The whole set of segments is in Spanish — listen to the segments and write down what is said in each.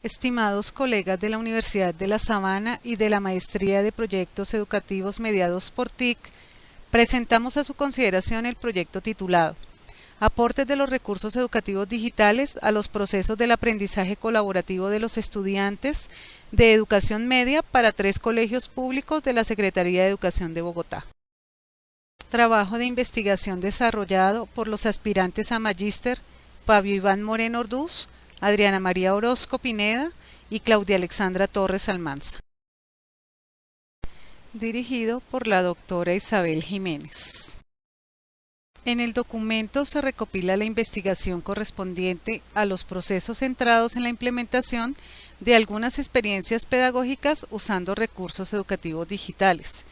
Estimados colegas de la Universidad de La Sabana y de la Maestría de Proyectos Educativos mediados por TIC, presentamos a su consideración el proyecto titulado Aportes de los recursos educativos digitales a los procesos del aprendizaje colaborativo de los estudiantes de educación media para 3 colegios públicos de la Secretaría de Educación de Bogotá. Trabajo de investigación desarrollado por los aspirantes a Magíster Fabio Iván Moreno Orduz, Adriana María Orozco Pineda y Claudia Alexandra Torres Almanza. Dirigido por la doctora Isabel Jiménez. En el documento se recopila la investigación correspondiente a los procesos centrados en la implementación de algunas experiencias pedagógicas usando recursos educativos digitales,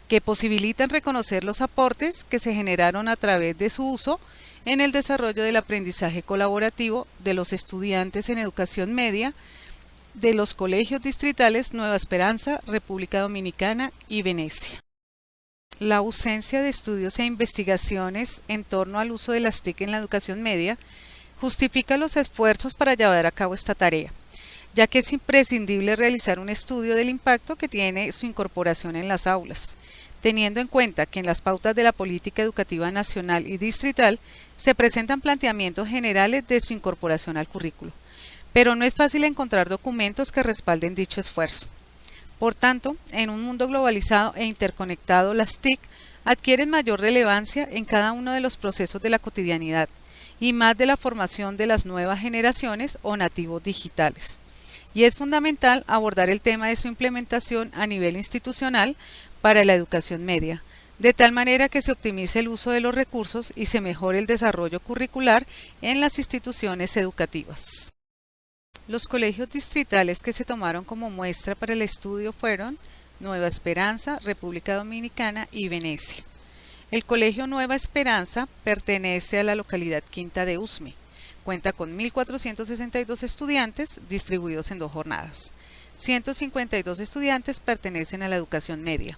que posibilitan reconocer los aportes que se generaron a través de su uso en el desarrollo del aprendizaje colaborativo de los estudiantes en educación media de los colegios distritales Nueva Esperanza, República Dominicana y Venecia. La ausencia de estudios e investigaciones en torno al uso de las TIC en la educación media justifica los esfuerzos para llevar a cabo esta tarea, ya que es imprescindible realizar un estudio del impacto que tiene su incorporación en las aulas, teniendo en cuenta que en las pautas de la política educativa nacional y distrital se presentan planteamientos generales de su incorporación al currículo, pero no es fácil encontrar documentos que respalden dicho esfuerzo. Por tanto, en un mundo globalizado e interconectado, las TIC adquieren mayor relevancia en cada uno de los procesos de la cotidianidad y más de la formación de las nuevas generaciones o nativos digitales. Y es fundamental abordar el tema de su implementación a nivel institucional para la educación media, de tal manera que se optimice el uso de los recursos y se mejore el desarrollo curricular en las instituciones educativas. Los colegios distritales que se tomaron como muestra para el estudio fueron Nueva Esperanza, República Dominicana y Venecia. El Colegio Nueva Esperanza pertenece a la localidad Quinta de Usme. Cuenta con 1.462 estudiantes distribuidos en 2 jornadas. 152 estudiantes pertenecen a la educación media.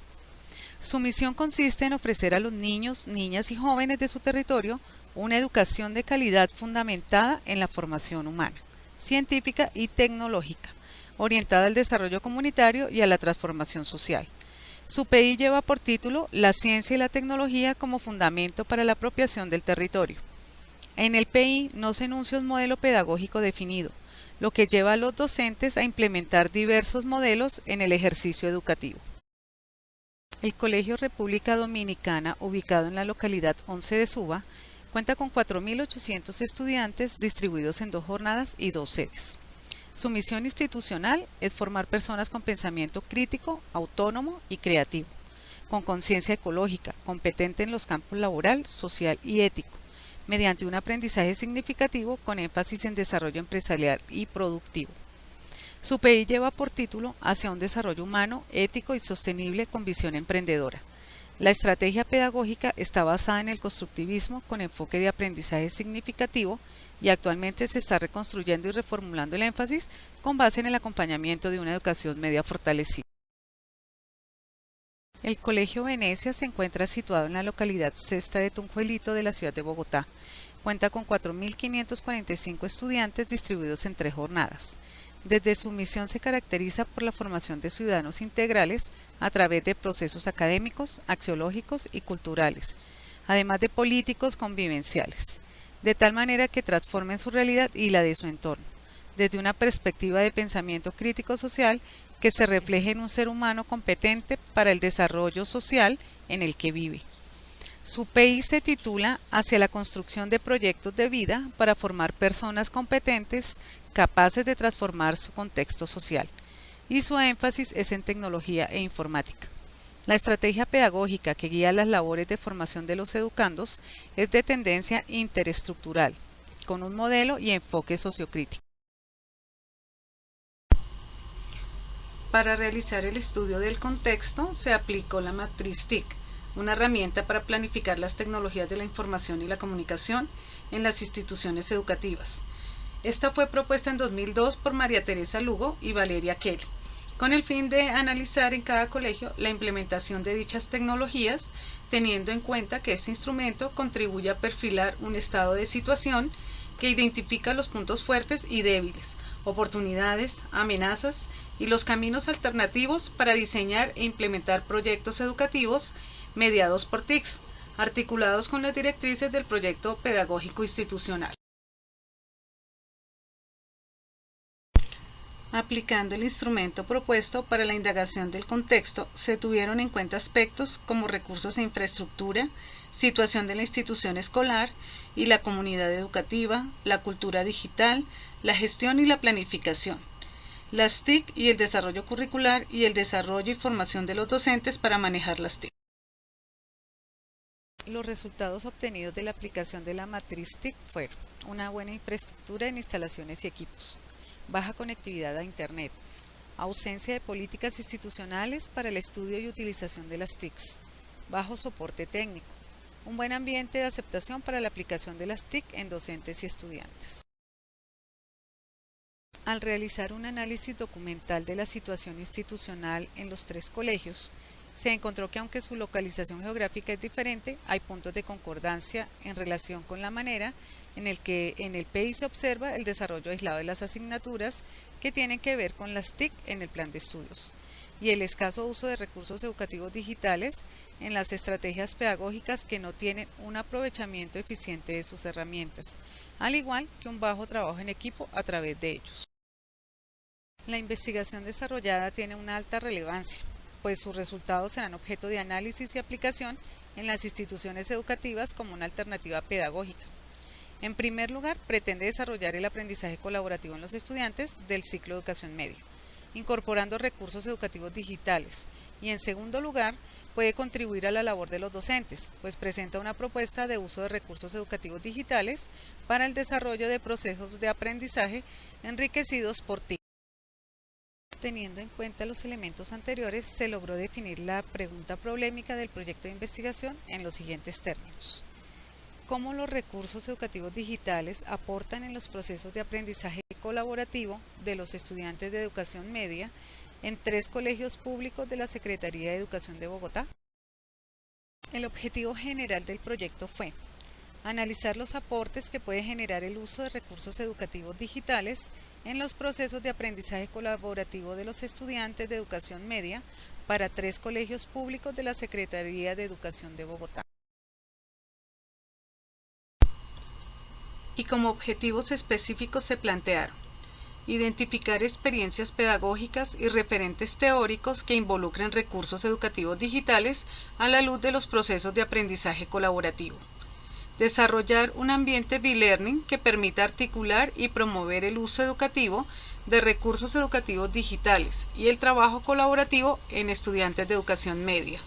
Su misión consiste en ofrecer a los niños, niñas y jóvenes de su territorio una educación de calidad fundamentada en la formación humana, científica y tecnológica, orientada al desarrollo comunitario y a la transformación social. Su PI lleva por título La ciencia y la tecnología como fundamento para la apropiación del territorio. En el PI no se enuncia un modelo pedagógico definido, lo que lleva a los docentes a implementar diversos modelos en el ejercicio educativo. El Colegio República Dominicana, ubicado en la localidad 11 de Suba, cuenta con 4.800 estudiantes distribuidos en 2 jornadas y 2 sedes. Su misión institucional es formar personas con pensamiento crítico, autónomo y creativo, con conciencia ecológica, competente en los campos laboral, social y ético, mediante un aprendizaje significativo con énfasis en desarrollo empresarial y productivo. Su PI lleva por título Hacia un desarrollo humano, ético y sostenible con visión emprendedora. La estrategia pedagógica está basada en el constructivismo con enfoque de aprendizaje significativo y actualmente se está reconstruyendo y reformulando el énfasis con base en el acompañamiento de una educación media fortalecida. El Colegio Venecia se encuentra situado en la localidad Cesta de Tunjuelito de la ciudad de Bogotá. Cuenta con 4.545 estudiantes distribuidos en 3 jornadas. Desde su misión se caracteriza por la formación de ciudadanos integrales a través de procesos académicos, axiológicos y culturales, además de políticos convivenciales, de tal manera que transformen su realidad y la de su entorno, desde una perspectiva de pensamiento crítico social que se refleje en un ser humano competente para el desarrollo social en el que vive. Su PI se titula Hacia la construcción de proyectos de vida para formar personas competentes capaces de transformar su contexto social, y su énfasis es en tecnología e informática. La estrategia pedagógica que guía las labores de formación de los educandos es de tendencia interestructural, con un modelo y enfoque sociocrítico. Para realizar el estudio del contexto se aplicó la matriz TIC, una herramienta para planificar las tecnologías de la información y la comunicación en las instituciones educativas. Esta fue propuesta en 2002 por María Teresa Lugo y Valeria Kelly, con el fin de analizar en cada colegio la implementación de dichas tecnologías, teniendo en cuenta que este instrumento contribuye a perfilar un estado de situación que identifica los puntos fuertes y débiles, oportunidades, amenazas y los caminos alternativos para diseñar e implementar proyectos educativos mediados por TICs, articulados con las directrices del proyecto pedagógico institucional. Aplicando el instrumento propuesto para la indagación del contexto, se tuvieron en cuenta aspectos como recursos e infraestructura, situación de la institución escolar y la comunidad educativa, la cultura digital, la gestión y la planificación, las TIC y el desarrollo curricular y el desarrollo y formación de los docentes para manejar las TIC. Los resultados obtenidos de la aplicación de la matriz TIC fueron una buena infraestructura en instalaciones y equipos, baja conectividad a Internet, ausencia de políticas institucionales para el estudio y utilización de las TICs, bajo soporte técnico, un buen ambiente de aceptación para la aplicación de las TIC en docentes y estudiantes. Al realizar un análisis documental de la situación institucional en los 3 colegios, se encontró que aunque su localización geográfica es diferente, hay puntos de concordancia en relación con la manera en el que en el PEI se observa el desarrollo aislado de las asignaturas que tienen que ver con las TIC en el plan de estudios y el escaso uso de recursos educativos digitales en las estrategias pedagógicas que no tienen un aprovechamiento eficiente de sus herramientas, al igual que un bajo trabajo en equipo a través de ellos. La investigación desarrollada tiene una alta relevancia, pues sus resultados serán objeto de análisis y aplicación en las instituciones educativas como una alternativa pedagógica. En primer lugar, pretende desarrollar el aprendizaje colaborativo en los estudiantes del ciclo de educación media, incorporando recursos educativos digitales, y en segundo lugar, puede contribuir a la labor de los docentes, pues presenta una propuesta de uso de recursos educativos digitales para el desarrollo de procesos de aprendizaje enriquecidos por TIC. Teniendo en cuenta los elementos anteriores, se logró definir la pregunta problemática del proyecto de investigación en los siguientes términos. ¿Cómo los recursos educativos digitales aportan en los procesos de aprendizaje colaborativo de los estudiantes de educación media en 3 colegios públicos de la Secretaría de Educación de Bogotá? El objetivo general del proyecto fue analizar los aportes que puede generar el uso de recursos educativos digitales en los procesos de aprendizaje colaborativo de los estudiantes de educación media para 3 colegios públicos de la Secretaría de Educación de Bogotá. Y como objetivos específicos se plantearon identificar experiencias pedagógicas y referentes teóricos que involucren recursos educativos digitales a la luz de los procesos de aprendizaje colaborativo. Desarrollar un ambiente B-Learning que permita articular y promover el uso educativo de recursos educativos digitales y el trabajo colaborativo en estudiantes de educación media.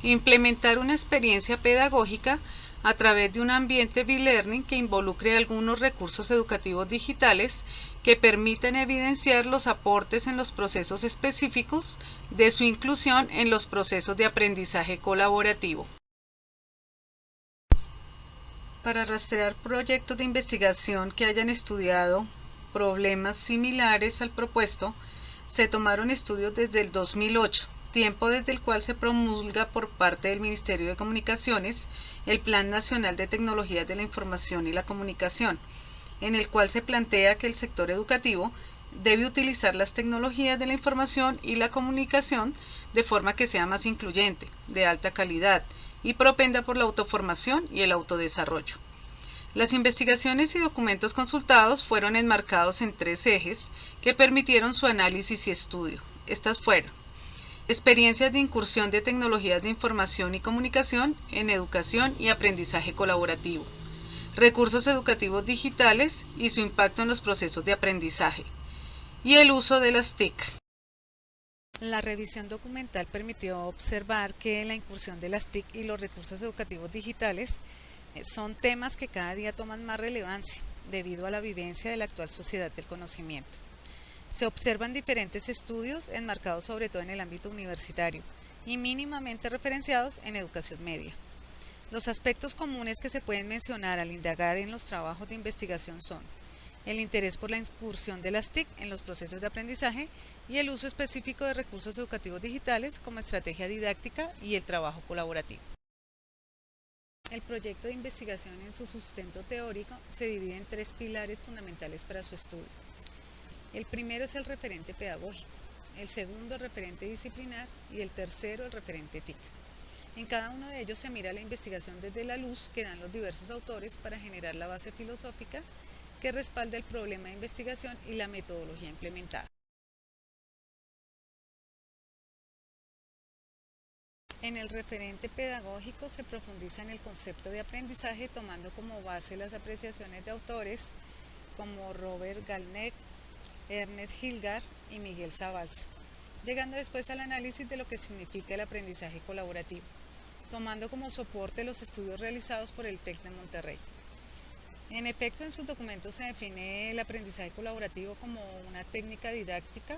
Implementar una experiencia pedagógica a través de un ambiente B-Learning que involucre algunos recursos educativos digitales que permitan evidenciar los aportes en los procesos específicos de su inclusión en los procesos de aprendizaje colaborativo. Para rastrear proyectos de investigación que hayan estudiado problemas similares al propuesto, se tomaron estudios desde el 2008, tiempo desde el cual se promulga por parte del Ministerio de Comunicaciones el Plan Nacional de Tecnologías de la Información y la Comunicación, en el cual se plantea que el sector educativo debe utilizar las tecnologías de la información y la comunicación de forma que sea más incluyente, de alta calidad y propenda por la autoformación y el autodesarrollo. Las investigaciones y documentos consultados fueron enmarcados en 3 ejes que permitieron su análisis y estudio. Estas fueron: experiencias de incursión de tecnologías de información y comunicación en educación y aprendizaje colaborativo, recursos educativos digitales y su impacto en los procesos de aprendizaje, y el uso de las TIC. La revisión documental permitió observar que la incursión de las TIC y los recursos educativos digitales son temas que cada día toman más relevancia debido a la vivencia de la actual sociedad del conocimiento. Se observan diferentes estudios enmarcados sobre todo en el ámbito universitario y mínimamente referenciados en educación media. Los aspectos comunes que se pueden mencionar al indagar en los trabajos de investigación son el interés por la incursión de las TIC en los procesos de aprendizaje y el uso específico de recursos educativos digitales como estrategia didáctica y el trabajo colaborativo. El proyecto de investigación en su sustento teórico se divide en 3 pilares fundamentales para su estudio. El primero es el referente pedagógico, el segundo el referente disciplinar y el tercero el referente TIC. En cada uno de ellos se mira la investigación desde la luz que dan los diversos autores para generar la base filosófica que respalda el problema de investigación y la metodología implementada. En el referente pedagógico se profundiza en el concepto de aprendizaje tomando como base las apreciaciones de autores como Robert Galnett, Ernest Hilgard y Miguel Zabalza, llegando después al análisis de lo que significa el aprendizaje colaborativo, tomando como soporte los estudios realizados por el TEC de Monterrey. En efecto, en sus documentos se define el aprendizaje colaborativo como una técnica didáctica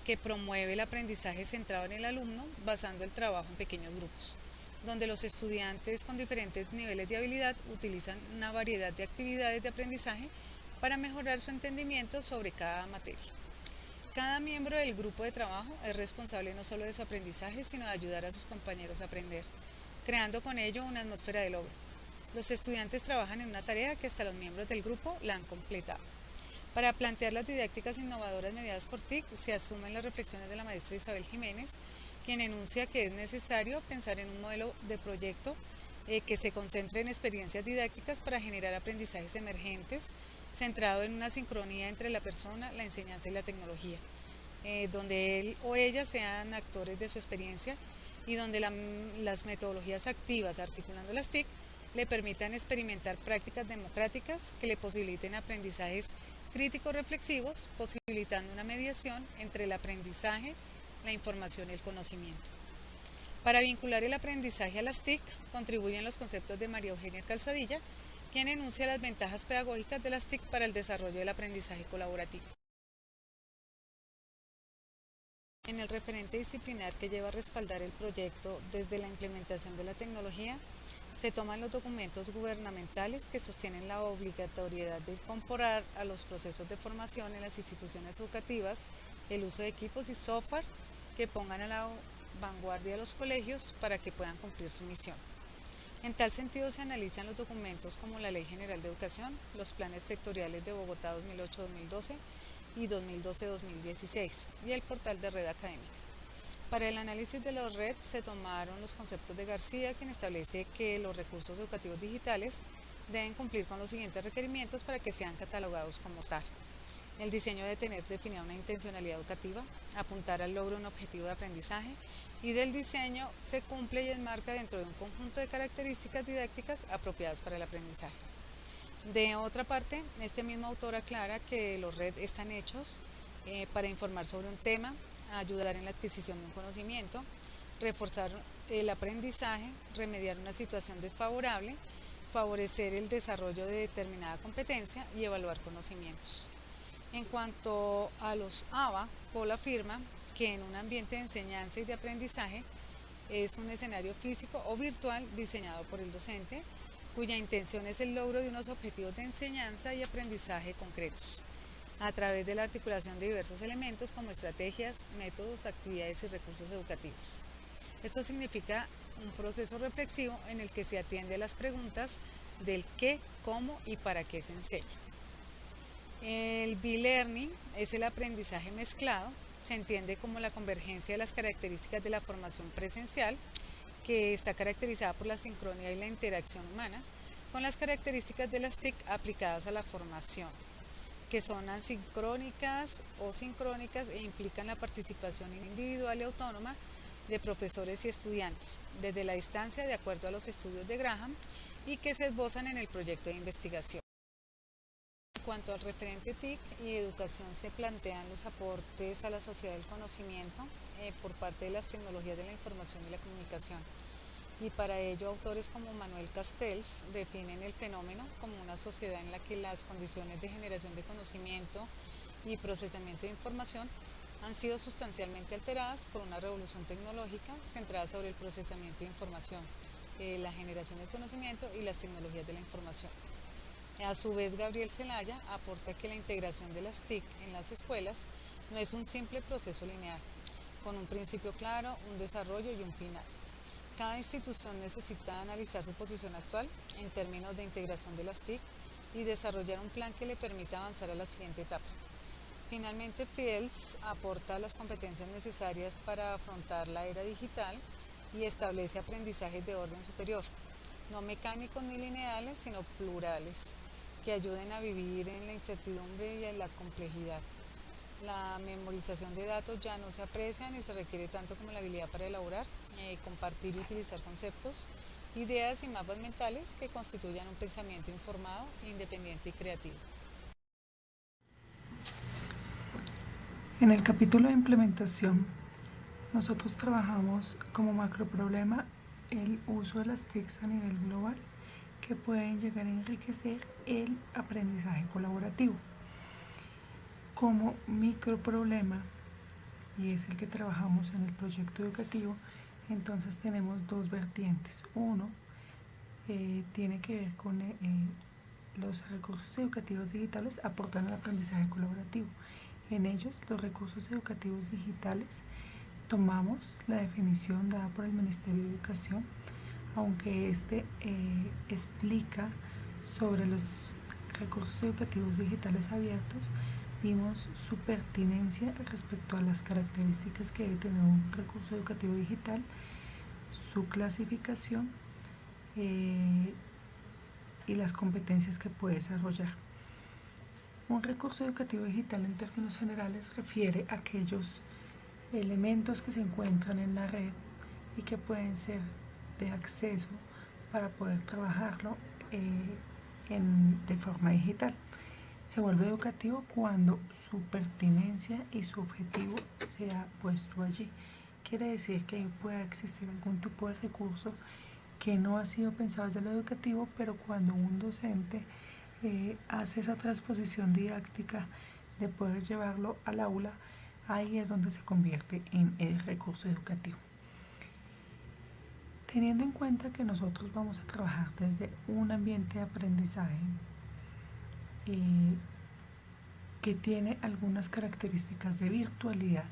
que promueve el aprendizaje centrado en el alumno basando el trabajo en pequeños grupos, donde los estudiantes con diferentes niveles de habilidad utilizan una variedad de actividades de aprendizaje para mejorar su entendimiento sobre cada materia. Cada miembro del grupo de trabajo es responsable no solo de su aprendizaje, sino de ayudar a sus compañeros a aprender, creando con ello una atmósfera de logro. Los estudiantes trabajan en una tarea que hasta los miembros del grupo la han completado. Para plantear las didácticas innovadoras mediadas por TIC se asumen las reflexiones de la maestra Isabel Jiménez, quien enuncia que es necesario pensar en un modelo de proyecto que se concentre en experiencias didácticas para generar aprendizajes emergentes, centrado en una sincronía entre la persona, la enseñanza y la tecnología, donde él o ella sean actores de su experiencia y donde las metodologías activas, articulando las TIC, le permitan experimentar prácticas democráticas que le posibiliten aprendizajes críticos reflexivos, posibilitando una mediación entre el aprendizaje, la información y el conocimiento. Para vincular el aprendizaje a las TIC, contribuyen los conceptos de María Eugenia Calzadilla, quien enuncia las ventajas pedagógicas de las TIC para el desarrollo del aprendizaje colaborativo. En el referente disciplinar que lleva a respaldar el proyecto desde la implementación de la tecnología, se toman los documentos gubernamentales que sostienen la obligatoriedad de incorporar a los procesos de formación en las instituciones educativas el uso de equipos y software que pongan a la vanguardia a los colegios para que puedan cumplir su misión. En tal sentido se analizan los documentos como la Ley General de Educación, los planes sectoriales de Bogotá 2008-2012 y 2012-2016 y el portal de Red Académica. Para el análisis de los RED se tomaron los conceptos de García, quien establece que los recursos educativos digitales deben cumplir con los siguientes requerimientos para que sean catalogados como tal. El diseño debe tener definida una intencionalidad educativa, apuntar al logro de un objetivo de aprendizaje y del diseño se cumple y enmarca dentro de un conjunto de características didácticas apropiadas para el aprendizaje. De otra parte, este mismo autor aclara que los RED están hechos para informar sobre un tema, ayudar en la adquisición de un conocimiento, reforzar el aprendizaje, remediar una situación desfavorable, favorecer el desarrollo de determinada competencia y evaluar conocimientos. En cuanto a los ABA, Paul afirma que en un ambiente de enseñanza y de aprendizaje es un escenario físico o virtual diseñado por el docente, cuya intención es el logro de unos objetivos de enseñanza y aprendizaje concretos, a través de la articulación de diversos elementos como estrategias, métodos, actividades y recursos educativos. Esto significa un proceso reflexivo en el que se atiende a las preguntas del qué, cómo y para qué se enseña. El B-Learning es el aprendizaje mezclado, se entiende como la convergencia de las características de la formación presencial, que está caracterizada por la sincronía y la interacción humana, con las características de las TIC aplicadas a la formación, que son asincrónicas o sincrónicas e implican la participación individual y autónoma de profesores y estudiantes, desde la distancia de acuerdo a los estudios de Graham y que se esbozan en el proyecto de investigación. En cuanto al referente TIC y educación se plantean los aportes a la sociedad del conocimiento por parte de las tecnologías de la información y la comunicación. Y para ello autores como Manuel Castells definen el fenómeno como una sociedad en la que las condiciones de generación de conocimiento y procesamiento de información han sido sustancialmente alteradas por una revolución tecnológica centrada sobre el procesamiento de información, la generación de conocimiento y las tecnologías de la información. A su vez, Gabriel Zelaya aporta que la integración de las TIC en las escuelas no es un simple proceso lineal, con un principio claro, un desarrollo y un final. Cada institución necesita analizar su posición actual en términos de integración de las TIC y desarrollar un plan que le permita avanzar a la siguiente etapa. Finalmente, Fields aporta las competencias necesarias para afrontar la era digital y establece aprendizajes de orden superior, no mecánicos ni lineales, sino plurales, que ayuden a vivir en la incertidumbre y en la complejidad. La memorización de datos ya no se aprecia ni se requiere tanto como la habilidad para elaborar, compartir y utilizar conceptos, ideas y mapas mentales que constituyan un pensamiento informado, independiente y creativo. En el capítulo de implementación, nosotros trabajamos como macro problema el uso de las TICs a nivel global que pueden llegar a enriquecer el aprendizaje colaborativo. Como micro problema, y es el que trabajamos en el proyecto educativo, entonces tenemos dos vertientes. Uno tiene que ver con los recursos educativos digitales aportan al aprendizaje colaborativo. En ellos, los recursos educativos digitales, tomamos la definición dada por el Ministerio de Educación, aunque este explica sobre los recursos educativos digitales abiertos, vimos su pertinencia respecto a las características que debe tener un recurso educativo digital, su clasificación y las competencias que puede desarrollar. Un recurso educativo digital en términos generales refiere a aquellos elementos que se encuentran en la red y que pueden ser de acceso para poder trabajarlo de forma digital. Se vuelve educativo cuando su pertinencia y su objetivo se ha puesto allí. Quiere decir que puede existir algún tipo de recurso que no ha sido pensado desde lo educativo, pero cuando un docente hace esa transposición didáctica de poder llevarlo al aula, ahí es donde se convierte en el recurso educativo. Teniendo en cuenta que nosotros vamos a trabajar desde un ambiente de aprendizaje que tiene algunas características de virtualidad,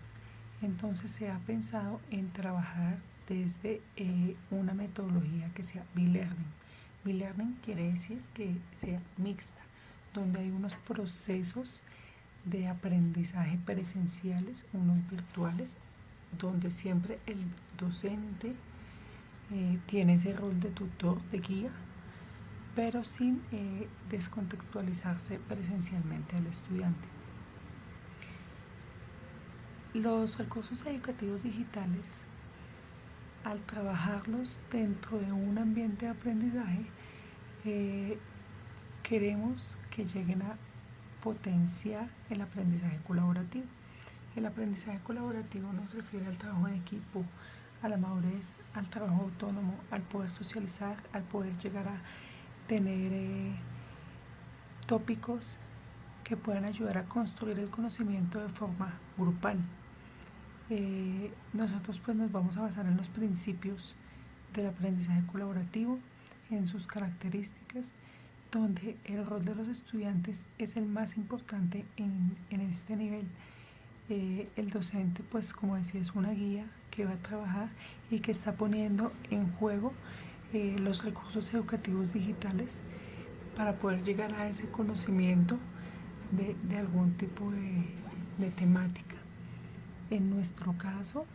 entonces se ha pensado en trabajar desde una metodología que sea B-Learning. B-Learning quiere decir que sea mixta, donde hay unos procesos de aprendizaje presenciales, unos virtuales, donde siempre el docente tiene ese rol de tutor, de guía, pero sin descontextualizarse presencialmente al estudiante. Los recursos educativos digitales, al trabajarlos dentro de un ambiente de aprendizaje, queremos que lleguen a potenciar el aprendizaje colaborativo. El aprendizaje colaborativo nos refiere al trabajo en equipo, a la madurez, al trabajo autónomo, al poder socializar, al poder llegar a tener tópicos que puedan ayudar a construir el conocimiento de forma grupal. Nosotros pues nos vamos a basar en los principios del aprendizaje colaborativo, en sus características, donde el rol de los estudiantes es el más importante en este nivel. El docente, pues como decía, es una guía que va a trabajar y que está poniendo en juego los recursos educativos digitales para poder llegar a ese conocimiento de algún tipo de temática. En nuestro caso,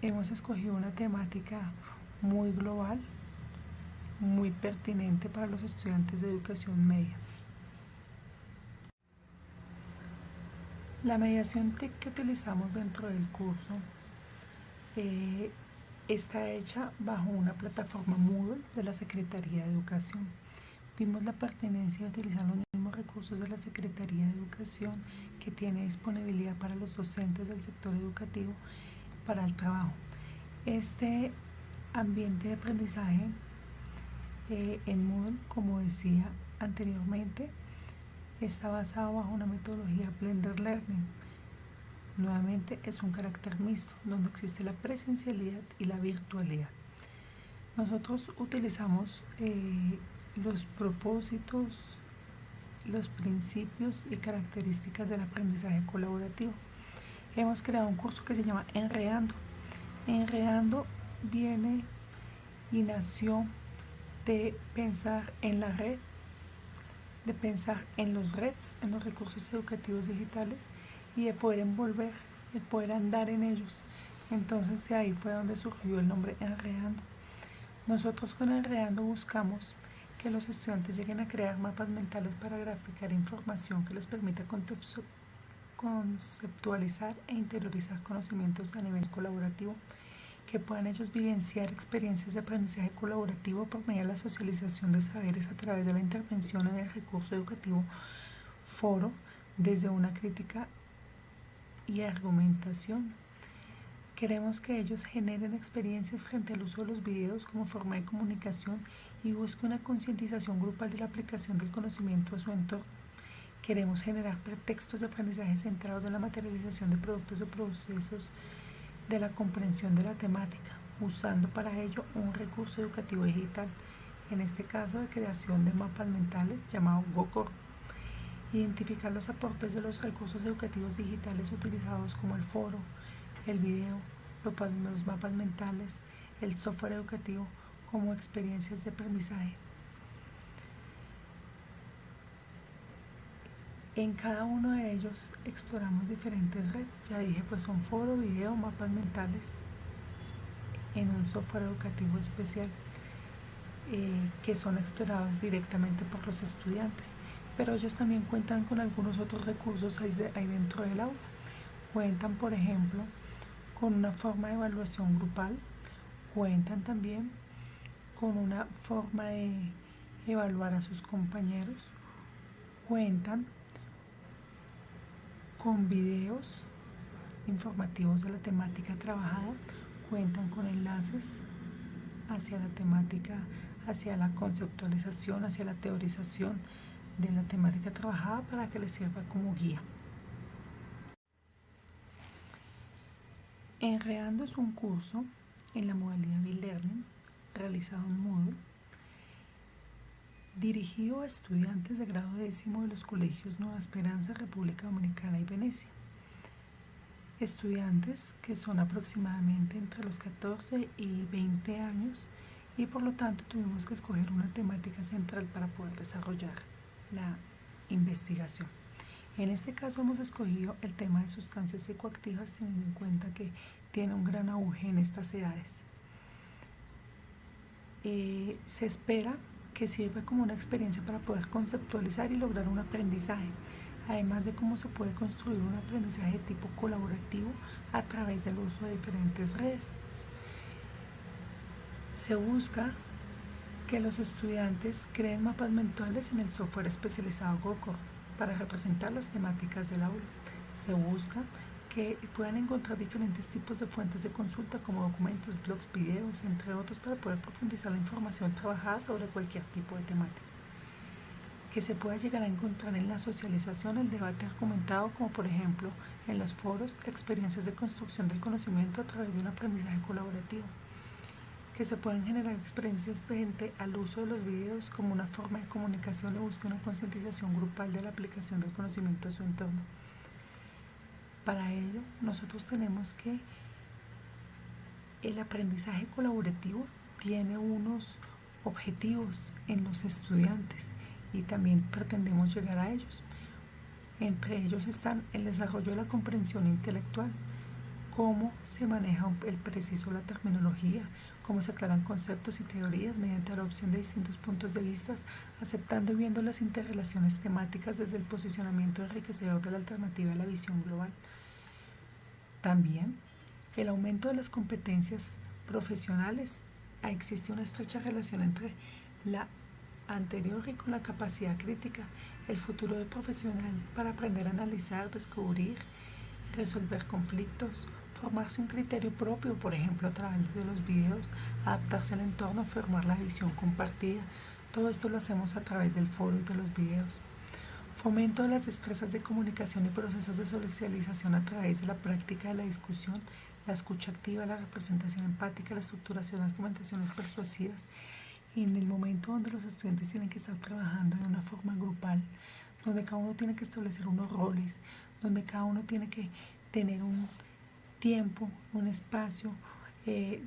hemos escogido una temática muy global, muy pertinente para los estudiantes de educación media. La mediación TIC que utilizamos dentro del curso está hecha bajo una plataforma Moodle de la Secretaría de Educación. Vimos la pertinencia de utilizar los mismos recursos de la Secretaría de Educación que tiene disponibilidad para los docentes del sector educativo para el trabajo. Este ambiente de aprendizaje en Moodle, como decía anteriormente, está basado bajo una metodología Blended Learning. Nuevamente es un carácter mixto, donde existe la presencialidad y la virtualidad. Nosotros utilizamos los propósitos, los principios y características del aprendizaje colaborativo. Hemos creado un curso que se llama Enredando. Enredando viene y nació de pensar en la red, de pensar en los REDs, en los recursos educativos digitales, y de poder envolver, de poder andar en ellos. Entonces de ahí fue donde surgió el nombre Enredando. Nosotros con Enredando buscamos que los estudiantes lleguen a crear mapas mentales para graficar información que les permita conceptualizar e interiorizar conocimientos a nivel colaborativo, que puedan ellos vivenciar experiencias de aprendizaje colaborativo por medio de la socialización de saberes a través de la intervención en el recurso educativo foro desde una crítica y argumentación. Queremos que ellos generen experiencias frente al uso de los videos como forma de comunicación y busquen una concientización grupal de la aplicación del conocimiento a su entorno. Queremos generar pretextos de aprendizaje centrados en la materialización de productos o procesos de la comprensión de la temática, usando para ello un recurso educativo digital, en este caso de creación de mapas mentales llamado GoCor. Identificar los aportes de los recursos educativos digitales utilizados como el foro, el video, los mapas mentales, el software educativo como experiencias de aprendizaje. En cada uno de ellos exploramos diferentes redes. Ya dije, pues son foro, video, mapas mentales en un software educativo especial que son explorados directamente por los estudiantes. Pero ellos también cuentan con algunos otros recursos ahí dentro del aula. Cuentan, por ejemplo, con una forma de evaluación grupal. Cuentan también con una forma de evaluar a sus compañeros. Cuentan con videos informativos de la temática trabajada, cuentan con enlaces hacia la temática, hacia la conceptualización, hacia la teorización de la temática trabajada para que les sirva como guía. Enredando es un curso en la modalidad B-Learning realizado en Moodle, dirigido a estudiantes de grado décimo de los colegios Nueva Esperanza, República Dominicana y Venecia. Estudiantes que son aproximadamente entre los 14 y 20 años y por lo tanto tuvimos que escoger una temática central para poder desarrollar la investigación. En este caso hemos escogido el tema de sustancias psicoactivas, teniendo en cuenta que tiene un gran auge en estas edades. Se espera que sirva como una experiencia para poder conceptualizar y lograr un aprendizaje, además de cómo se puede construir un aprendizaje de tipo colaborativo a través del uso de diferentes redes. Se busca que los estudiantes creen mapas mentales en el software especializado GoCor para representar las temáticas del aula. Se busca que puedan encontrar diferentes tipos de fuentes de consulta como documentos, blogs, videos, entre otros, para poder profundizar la información trabajada sobre cualquier tipo de temática. Que se pueda llegar a encontrar en la socialización el debate argumentado, como por ejemplo en los foros, experiencias de construcción del conocimiento a través de un aprendizaje colaborativo. Que se puedan generar experiencias frente al uso de los videos como una forma de comunicación y busque una concientización grupal de la aplicación del conocimiento a su entorno. Para ello, nosotros tenemos que el aprendizaje colaborativo tiene unos objetivos en los estudiantes y también pretendemos llegar a ellos. Entre ellos están el desarrollo de la comprensión intelectual, cómo se maneja el preciso la terminología, cómo se aclaran conceptos y teorías mediante la adopción de distintos puntos de vista, aceptando y viendo las interrelaciones temáticas desde el posicionamiento enriquecedor de la alternativa a la visión global. También el aumento de las competencias profesionales. Existe una estrecha relación entre la anterior y con la capacidad crítica, el futuro del profesional para aprender a analizar, descubrir, resolver conflictos, formarse un criterio propio, por ejemplo a través de los videos, adaptarse al entorno, formar la visión compartida. Todo esto lo hacemos a través del foro y de los videos. Fomento de las destrezas de comunicación y procesos de socialización a través de la práctica de la discusión, la escucha activa, la representación empática, la estructuración de argumentaciones persuasivas. Y en el momento donde los estudiantes tienen que estar trabajando de una forma grupal, donde cada uno tiene que establecer unos roles, donde cada uno tiene que tener un tiempo, un espacio,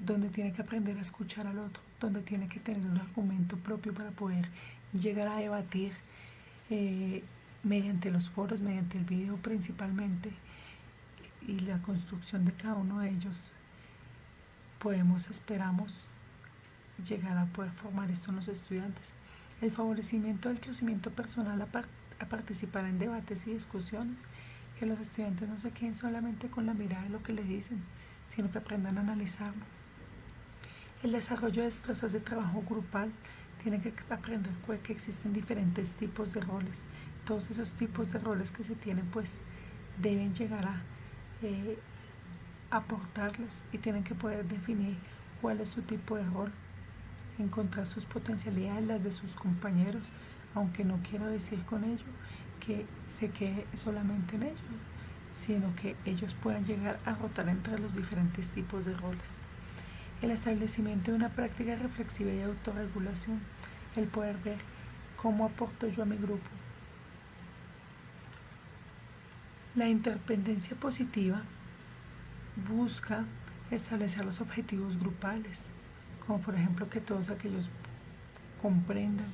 donde tiene que aprender a escuchar al otro, donde tiene que tener un argumento propio para poder llegar a debatir mediante los foros, mediante el video principalmente. y la construcción de cada uno de ellos, esperamos llegar a poder formar esto en los estudiantes. El favorecimiento del crecimiento personal a participar en debates y discusiones, que los estudiantes no se queden solamente con la mirada de lo que les dicen, sino que aprendan a analizarlo. El desarrollo de destrezas de trabajo grupal, tienen que aprender que existen diferentes tipos de roles. Todos esos tipos de roles que se tienen pues deben llegar a aportarles y tienen que poder definir cuál es su tipo de rol, encontrar sus potencialidades, las de sus compañeros, aunque no quiero decir con ello que se quede solamente en ello, sino que ellos puedan llegar a rotar entre los diferentes tipos de roles. El establecimiento de una práctica reflexiva y autorregulación, el poder ver cómo aporto yo a mi grupo. La interdependencia positiva busca establecer los objetivos grupales, como por ejemplo que todos aquellos comprendan.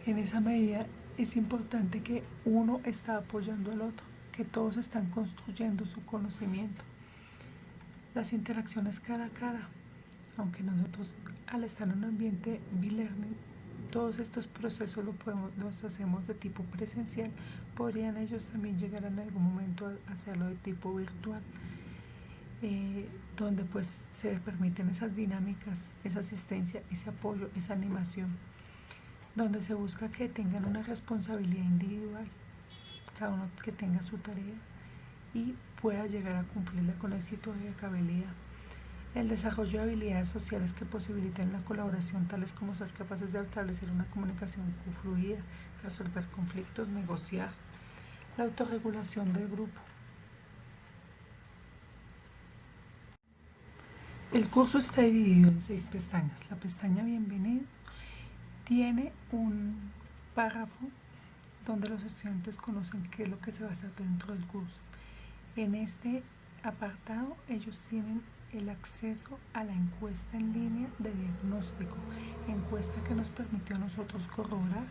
En esa medida es importante que uno está apoyando al otro, que todos están construyendo su conocimiento. Las interacciones cara a cara, aunque nosotros al estar en un ambiente B-Learning, todos estos procesos los hacemos de tipo presencial, podrían ellos también llegar en algún momento a hacerlo de tipo virtual, donde pues se permiten esas dinámicas, esa asistencia, ese apoyo, esa animación, donde se busca que tengan una responsabilidad individual, cada uno que tenga su tarea y pueda llegar a cumplirla con éxito y acabilidad. El desarrollo de habilidades sociales que posibiliten la colaboración, tales como ser capaces de establecer una comunicación fluida, resolver conflictos, negociar. La autorregulación del grupo. El curso está dividido en 6 pestañas. La pestaña Bienvenido tiene un párrafo donde los estudiantes conocen qué es lo que se va a hacer dentro del curso. En este apartado ellos tienen el acceso a la encuesta en línea de diagnóstico, encuesta que nos permitió a nosotros corroborar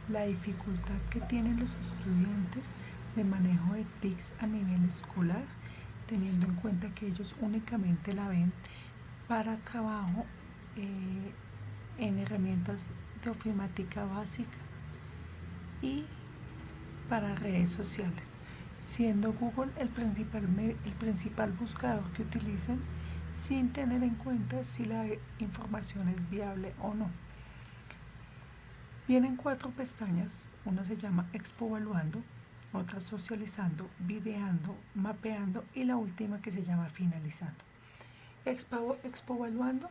la dificultad que tienen los estudiantes de manejo de TICs a nivel escolar, teniendo en cuenta que ellos únicamente la ven para trabajo en herramientas de ofimática básica y para redes sociales, siendo Google el principal buscador que utilicen, sin tener en cuenta si la información es viable o no. Vienen 4 pestañas, una se llama Expo Evaluando, otra Socializando, Videando, Mapeando y la última que se llama Finalizando. Expo Evaluando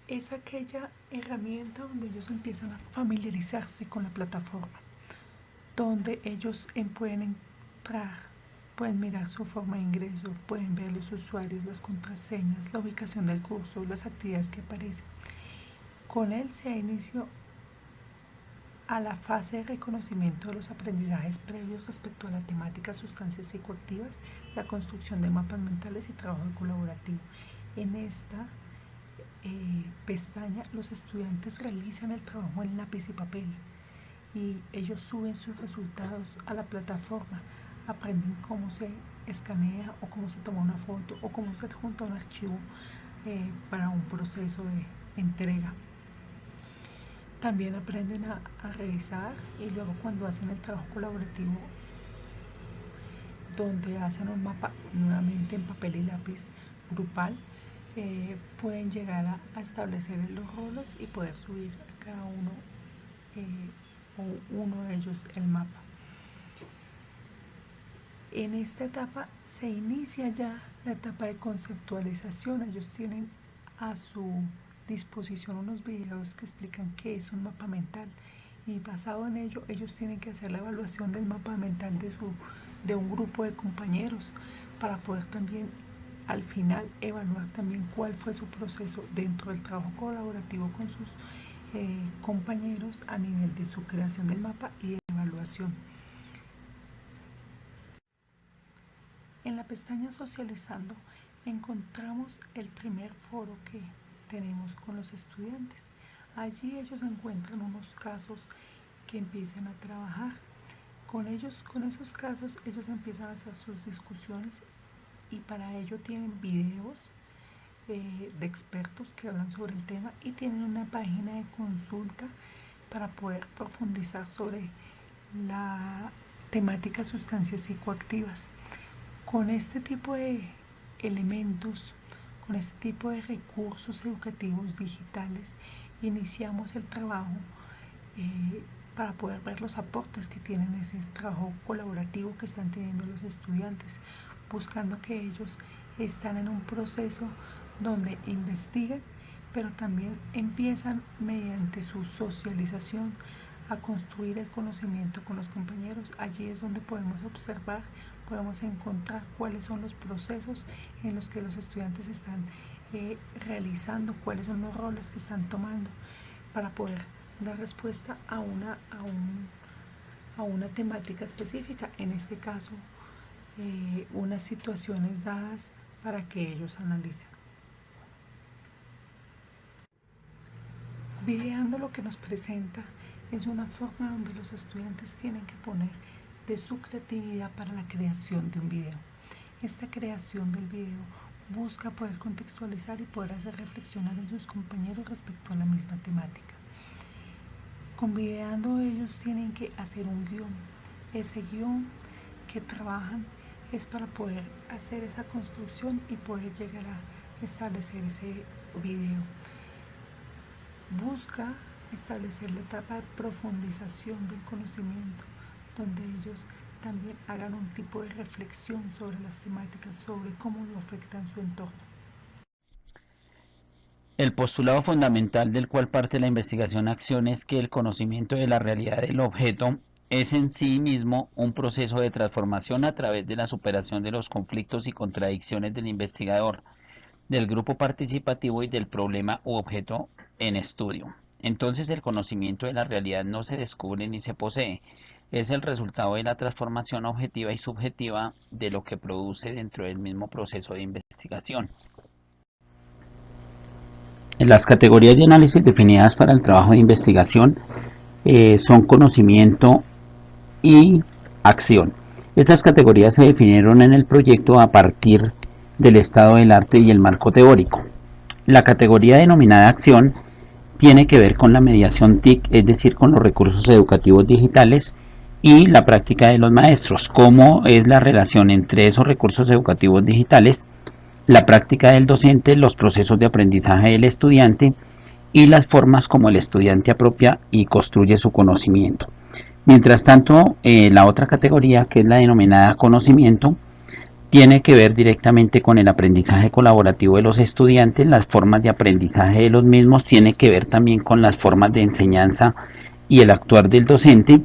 es aquella herramienta donde ellos empiezan a familiarizarse con la plataforma, donde ellos pueden entrar, pueden mirar su forma de ingreso, pueden ver los usuarios, las contraseñas, la ubicación del curso, las actividades que aparecen. Con él se da inicio a la fase de reconocimiento de los aprendizajes previos respecto a la temática sustancias psicoactivas, la construcción de mapas mentales y trabajo colaborativo. En esta pestaña los estudiantes realizan el trabajo en lápiz y papel y ellos suben sus resultados a la plataforma, aprenden cómo se escanea o cómo se toma una foto o cómo se adjunta un archivo para un proceso de entrega. También aprenden a revisar y luego cuando hacen el trabajo colaborativo, donde hacen un mapa nuevamente en papel y lápiz grupal, pueden llegar a establecer los roles y poder subir a cada uno o uno de ellos el mapa. En esta etapa se inicia ya la etapa de conceptualización. Ellos tienen a su disposición unos videos que explican qué es un mapa mental y basado en ello ellos tienen que hacer la evaluación del mapa mental de un grupo de compañeros para poder también al final evaluar también cuál fue su proceso dentro del trabajo colaborativo con sus compañeros a nivel de su creación del mapa y de evaluación. En la pestaña Socializando encontramos el primer foro que tenemos con los estudiantes. Allí ellos encuentran unos casos que empiezan a trabajar Con esos casos, ellos empiezan a hacer sus discusiones y para ello tienen videos de expertos que hablan sobre el tema y tienen una página de consulta para poder profundizar sobre la temática sustancias psicoactivas. Con este tipo de elementos, con este tipo de recursos educativos digitales, iniciamos el trabajo para poder ver los aportes que tienen ese trabajo colaborativo que están teniendo los estudiantes, buscando que ellos están en un proceso donde investigan, pero también empiezan mediante su socialización a construir el conocimiento con los compañeros. Allí es donde podemos observar, podemos encontrar cuáles son los procesos en los que los estudiantes están realizando, cuáles son los roles que están tomando para poder dar respuesta a una temática específica, en este caso unas situaciones dadas para que ellos analicen. Videando lo que nos presenta es una forma donde los estudiantes tienen que poner de su creatividad para la creación de un video. Esta creación del video busca poder contextualizar y poder hacer reflexionar en sus compañeros respecto a la misma temática. Con Videando ellos tienen que hacer un guión. Ese guión que trabajan es para poder hacer esa construcción y poder llegar a establecer ese video. Busca establecer la etapa de profundización del conocimiento, donde ellos también hagan un tipo de reflexión sobre las temáticas, sobre cómo lo afectan su entorno. El postulado fundamental del cual parte la investigación-acción es que el conocimiento de la realidad del objeto es en sí mismo un proceso de transformación a través de la superación de los conflictos y contradicciones del investigador, del grupo participativo y del problema u objeto en estudio. Entonces el conocimiento de la realidad no se descubre ni se posee, es el resultado de la transformación objetiva y subjetiva de lo que produce dentro del mismo proceso de investigación. Las categorías de análisis definidas para el trabajo de investigación son conocimiento y acción. Estas categorías se definieron en el proyecto a partir del estado del arte y el marco teórico. La categoría denominada acción tiene que ver con la mediación TIC, es decir, con los recursos educativos digitales y la práctica de los maestros, cómo es la relación entre esos recursos educativos digitales, la práctica del docente, los procesos de aprendizaje del estudiante y las formas como el estudiante apropia y construye su conocimiento. Mientras tanto, la otra categoría, que es la denominada conocimiento, tiene que ver directamente con el aprendizaje colaborativo de los estudiantes, las formas de aprendizaje de los mismos, tiene que ver también con las formas de enseñanza y el actuar del docente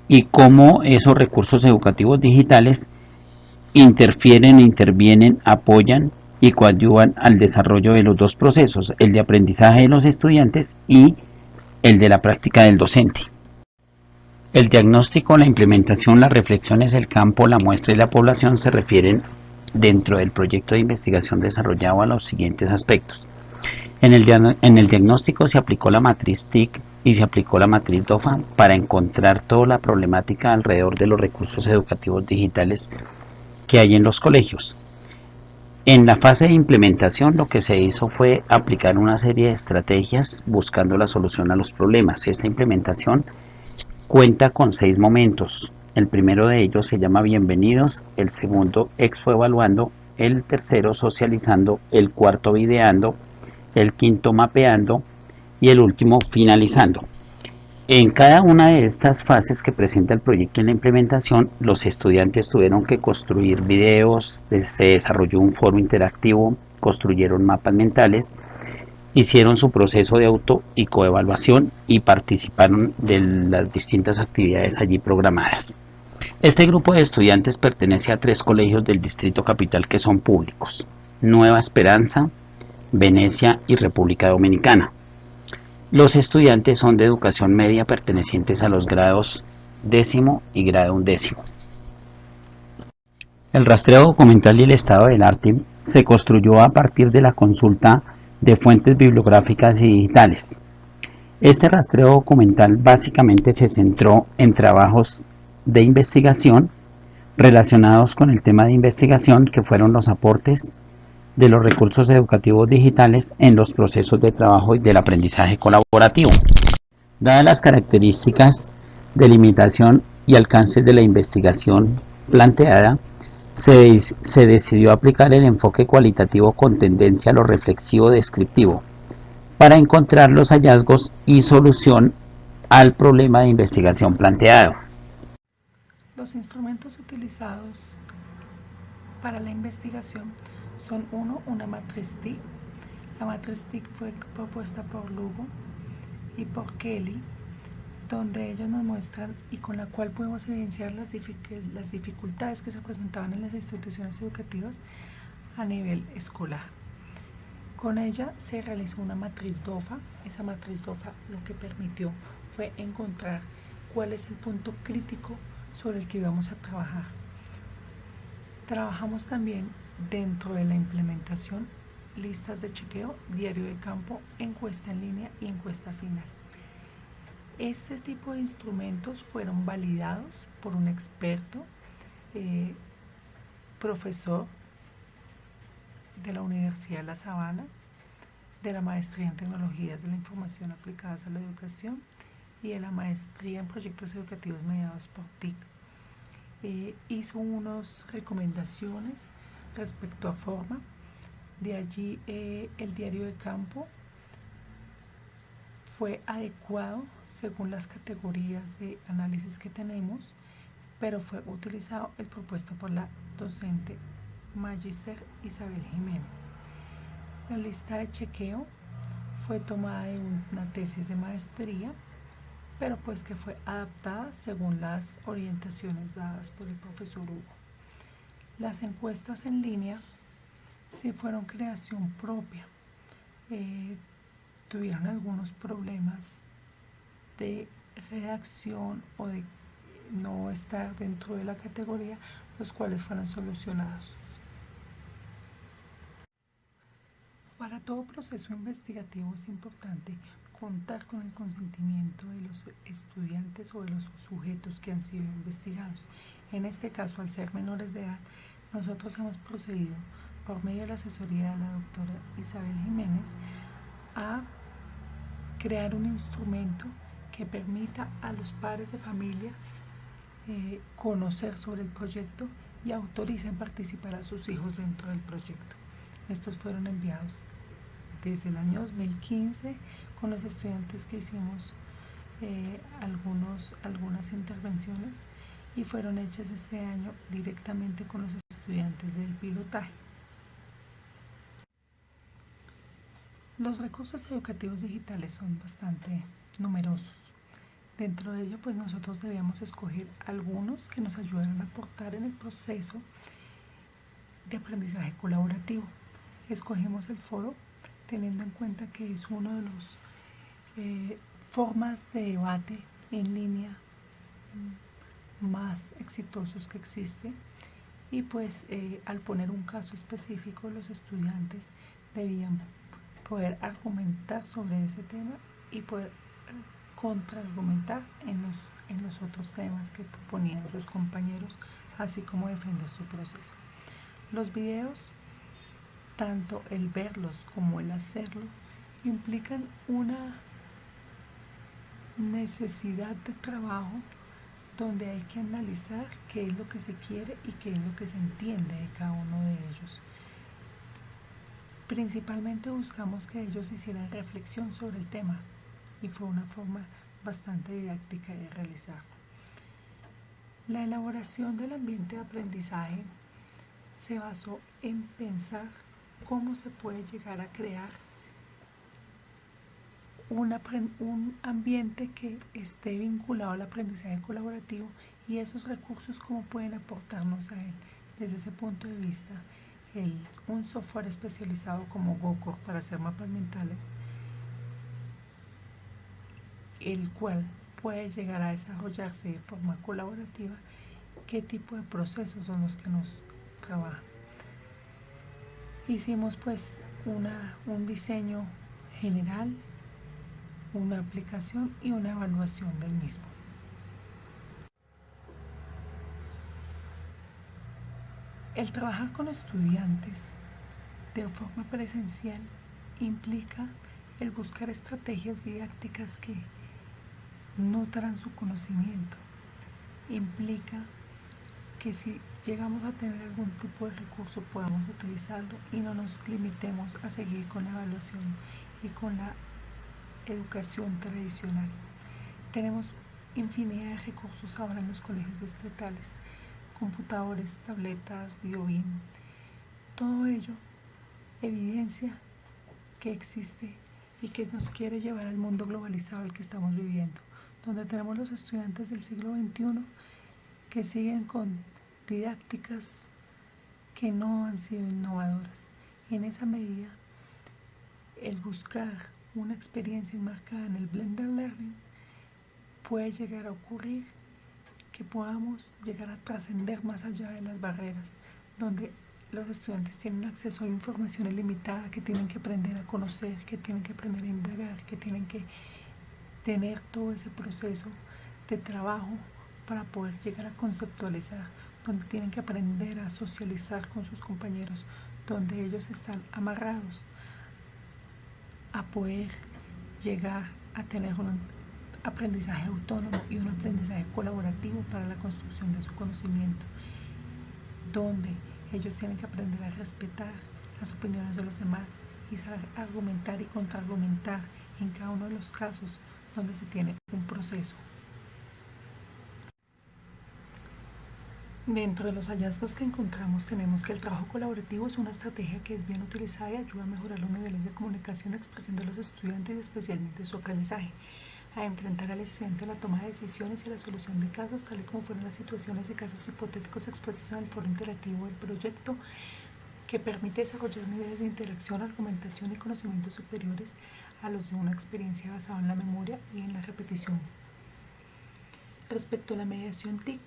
y cómo esos recursos educativos digitales interfieren, intervienen, apoyan y coadyuvan al desarrollo de los dos procesos, el de aprendizaje de los estudiantes y el de la práctica del docente. El diagnóstico, la implementación, las reflexiones, el campo, la muestra y la población se refieren dentro del proyecto de investigación desarrollado a los siguientes aspectos. En el diagnóstico se aplicó la matriz TIC y se aplicó la matriz DOFA para encontrar toda la problemática alrededor de los recursos educativos digitales que hay en los colegios. En la fase de implementación lo que se hizo fue aplicar una serie de estrategias buscando la solución a los problemas. Esta implementación cuenta con 6 momentos. El primero de ellos se llama bienvenidos, el segundo exfoevaluando, el tercero socializando, el cuarto videando, el quinto mapeando y el último finalizando. En cada una de estas fases que presenta el proyecto en la implementación, los estudiantes tuvieron que construir videos, se desarrolló un foro interactivo, construyeron mapas mentales, hicieron su proceso de auto y coevaluación y participaron de las distintas actividades allí programadas. Este grupo de estudiantes pertenece a 3 colegios del Distrito Capital que son públicos: Nueva Esperanza, Venecia y República Dominicana. Los estudiantes son de educación media pertenecientes a los grados 10º y grado 11º. El rastreo documental y el estado del arte se construyó a partir de la consulta de fuentes bibliográficas y digitales. Este rastreo documental básicamente se centró en trabajos de investigación relacionados con el tema de investigación, que fueron los aportes de los recursos educativos digitales en los procesos de trabajo y del aprendizaje colaborativo. Dadas las características de limitación y alcances de la investigación planteada, se decidió aplicar el enfoque cualitativo con tendencia a lo reflexivo descriptivo para encontrar los hallazgos y solución al problema de investigación planteado. Los instrumentos utilizados para la investigación son una matriz TIC. La matriz TIC fue propuesta por Lugo y por Kelly, donde ellos nos muestran y con la cual podemos evidenciar las dificultades que se presentaban en las instituciones educativas a nivel escolar. Con ella se realizó una matriz DOFA. Esa matriz DOFA lo que permitió fue encontrar cuál es el punto crítico sobre el que íbamos a trabajar. Trabajamos también dentro de la implementación listas de chequeo, diario de campo, encuesta en línea y encuesta final. Este tipo de instrumentos fueron validados por un experto, profesor de la Universidad de La Sabana, de la Maestría en Tecnologías de la Información aplicadas a la educación y de la Maestría en Proyectos Educativos mediados por TIC. Hizo unas recomendaciones respecto a forma. De allí el diario de campo fue adecuado según las categorías de análisis que tenemos, pero fue utilizado el propuesto por la docente Magister Isabel Jiménez. La lista de chequeo fue tomada de una tesis de maestría, pero pues que fue adaptada según las orientaciones dadas por el profesor Hugo. Las encuestas en línea sí fueron creación propia. Tuvieron algunos problemas de redacción o de no estar dentro de la categoría, los cuales fueron solucionados. Para todo proceso investigativo es importante contar con el consentimiento de los estudiantes o de los sujetos que han sido investigados. En este caso, al ser menores de edad, nosotros hemos procedido, por medio de la asesoría de la doctora Isabel Jiménez, a crear un instrumento que permita a los padres de familia conocer sobre el proyecto y autoricen participar a sus hijos dentro del proyecto. Estos fueron enviados desde el año 2015 con los estudiantes que hicimos algunas intervenciones y fueron hechas este año directamente con los estudiantes del pilotaje. Los recursos educativos digitales son bastante numerosos. Dentro de ello, pues nosotros debíamos escoger algunos que nos ayudaran a aportar en el proceso de aprendizaje colaborativo. Escogimos el foro teniendo en cuenta que es uno de los formas de debate en línea más exitosos que existe, y pues al poner un caso específico, los estudiantes debían poder argumentar sobre ese tema y poder contraargumentar en los otros temas que proponían sus compañeros, así como defender su proceso. Los videos, tanto el verlos como el hacerlo, implican una necesidad de trabajo donde hay que analizar qué es lo que se quiere y qué es lo que se entiende de cada uno de ellos. Principalmente buscamos que ellos hicieran reflexión sobre el tema y fue una forma bastante didáctica de realizarlo. La elaboración del ambiente de aprendizaje se basó en pensar cómo se puede llegar a crear un ambiente que esté vinculado al aprendizaje colaborativo y esos recursos cómo pueden aportarnos a él. Desde ese punto de vista, un software especializado como Gocor para hacer mapas mentales, el cual puede llegar a desarrollarse de forma colaborativa, qué tipo de procesos son los que nos trabajan. Hicimos pues un diseño general, una aplicación y una evaluación del mismo. El trabajar con estudiantes de forma presencial implica el buscar estrategias didácticas que nutran su conocimiento. Implica que si llegamos a tener algún tipo de recurso podamos utilizarlo y no nos limitemos a seguir con la evaluación y con la educación tradicional. Tenemos infinidad de recursos ahora en los colegios estatales, computadores, tabletas, BioBin. Todo ello evidencia que existe y que nos quiere llevar al mundo globalizado al que estamos viviendo, donde tenemos los estudiantes del siglo XXI que siguen con didácticas que no han sido innovadoras. En esa medida, el buscar una experiencia enmarcada en el Blended Learning puede llegar a ocurrir que podamos llegar a trascender más allá de las barreras, donde los estudiantes tienen acceso a información ilimitada, que tienen que aprender a conocer, que tienen que aprender a indagar, que tienen que tener todo ese proceso de trabajo para poder llegar a conceptualizar, donde tienen que aprender a socializar con sus compañeros, donde ellos están amarrados a poder llegar a tener un aprendizaje autónomo y un aprendizaje colaborativo para la construcción de su conocimiento, donde ellos tienen que aprender a respetar las opiniones de los demás y saber argumentar y contraargumentar en cada uno de los casos donde se tiene un proceso. Dentro de los hallazgos que encontramos tenemos que el trabajo colaborativo es una estrategia que es bien utilizada y ayuda a mejorar los niveles de comunicación y expresión de los estudiantes y especialmente su aprendizaje, a enfrentar al estudiante a la toma de decisiones y a la solución de casos, tal y como fueron las situaciones y casos hipotéticos expuestos en el foro interactivo del proyecto, que permite desarrollar niveles de interacción, argumentación y conocimientos superiores a los de una experiencia basada en la memoria y en la repetición. Respecto a la mediación TIC,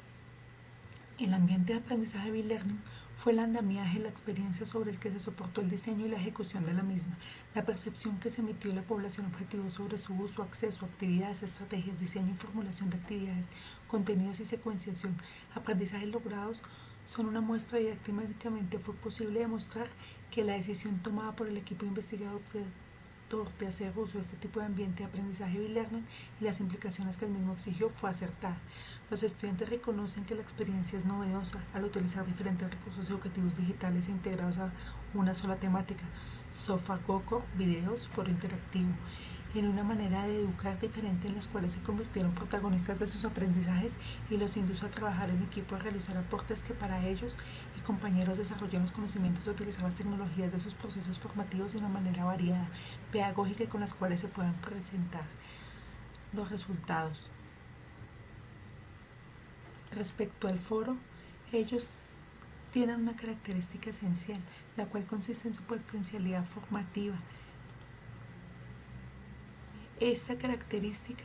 el ambiente de aprendizaje B-Learning fue el andamiaje, la experiencia sobre el que se soportó el diseño y la ejecución de la misma, la percepción que se emitió de la población objetivo sobre su uso, acceso, actividades, estrategias, diseño y formulación de actividades, contenidos y secuenciación, aprendizajes logrados son una muestra y didácticamente fue posible demostrar que la decisión tomada por el equipo investigador de hacer uso de este tipo de ambiente de aprendizaje B-Learning y las implicaciones que el mismo exigió fue acertada. Los estudiantes reconocen que la experiencia es novedosa al utilizar diferentes recursos educativos digitales integrados a una sola temática, SofaGoCo, videos, foro interactivo, en una manera de educar diferente en las cuales se convirtieron protagonistas de sus aprendizajes y los induce a trabajar en equipo, a realizar aportes que para ellos y compañeros desarrollan los conocimientos de utilizar las tecnologías de sus procesos formativos de una manera variada, pedagógica y con las cuales se puedan presentar los resultados. Respecto al foro, ellos tienen una característica esencial, la cual consiste en su potencialidad formativa. Esta característica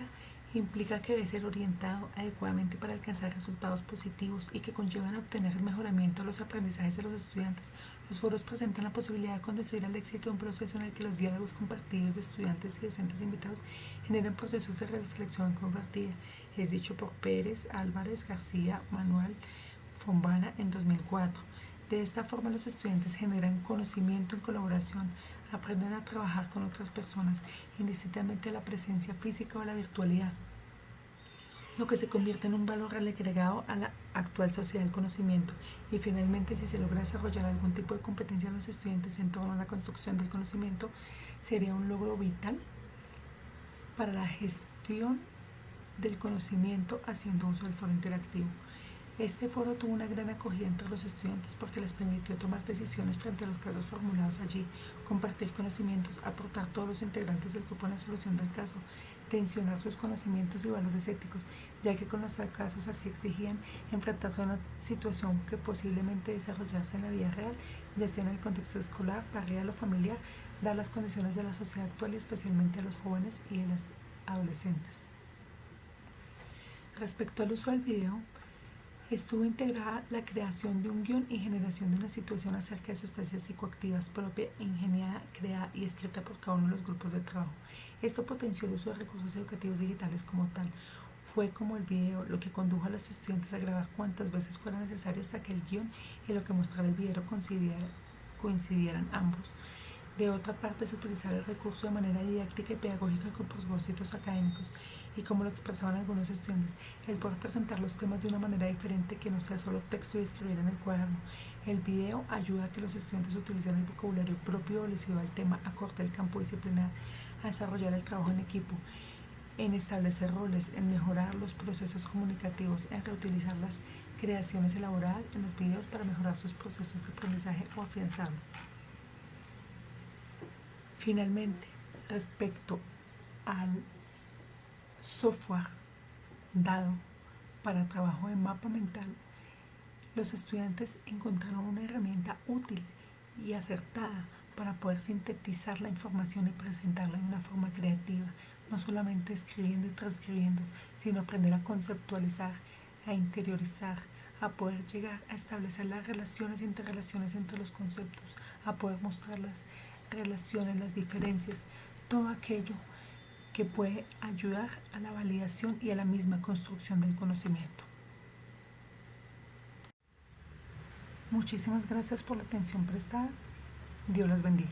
implica que debe ser orientado adecuadamente para alcanzar resultados positivos y que conllevan a obtener el mejoramiento de los aprendizajes de los estudiantes. Los foros presentan la posibilidad de conducir al éxito un proceso en el que los diálogos compartidos de estudiantes y docentes invitados generan procesos de reflexión compartida. Es dicho por Pérez, Álvarez, García, Manuel, Fombana en 2004. De esta forma los estudiantes generan conocimiento en colaboración, aprenden a trabajar con otras personas, indistintamente de la presencia física o la virtualidad, lo que se convierte en un valor agregado a la actual sociedad del conocimiento. Y finalmente, si se logra desarrollar algún tipo de competencia en los estudiantes en torno a la construcción del conocimiento, sería un logro vital para la gestión del conocimiento haciendo uso del foro interactivo. Este foro tuvo una gran acogida entre los estudiantes porque les permitió tomar decisiones frente a los casos formulados allí, compartir conocimientos, aportar todos los integrantes del grupo en la solución del caso, tensionar sus conocimientos y valores éticos, ya que con los casos así exigían enfrentarse a una situación que posiblemente desarrollarse en la vida real, ya sea en el contexto escolar, barrial o familiar, dadas las condiciones de la sociedad actual y especialmente a los jóvenes y a los adolescentes. Respecto al uso del video, estuvo integrada la creación de un guión y generación de una situación acerca de sustancias psicoactivas propia, ingeniada, creada y escrita por cada uno de los grupos de trabajo. Esto potenció el uso de recursos educativos digitales como tal. Fue como el video lo que condujo a los estudiantes a grabar cuantas veces fuera necesario hasta que el guión y lo que mostrara el video coincidieran ambos. De otra parte, se utilizaba el recurso de manera didáctica y pedagógica con propósitos académicos, y como lo expresaban algunos estudiantes, el poder presentar los temas de una manera diferente que no sea solo texto y escribir en el cuaderno. El video ayuda a que los estudiantes utilicen el vocabulario propio o lesivo al tema, acorde el campo disciplinar, a desarrollar el trabajo en equipo, en establecer roles, en mejorar los procesos comunicativos, en reutilizar las creaciones elaboradas en los videos para mejorar sus procesos de aprendizaje o afianzarlo. Finalmente, respecto al software dado para trabajo de mapa mental, los estudiantes encontraron una herramienta útil y acertada para poder sintetizar la información y presentarla de una forma creativa, no solamente escribiendo y transcribiendo, sino aprender a conceptualizar, a interiorizar, a poder llegar a establecer las relaciones e interrelaciones entre los conceptos, a poder mostrar las relaciones, las diferencias, todo aquello que puede ayudar a la validación y a la misma construcción del conocimiento. Muchísimas gracias por la atención prestada. Dios las bendiga.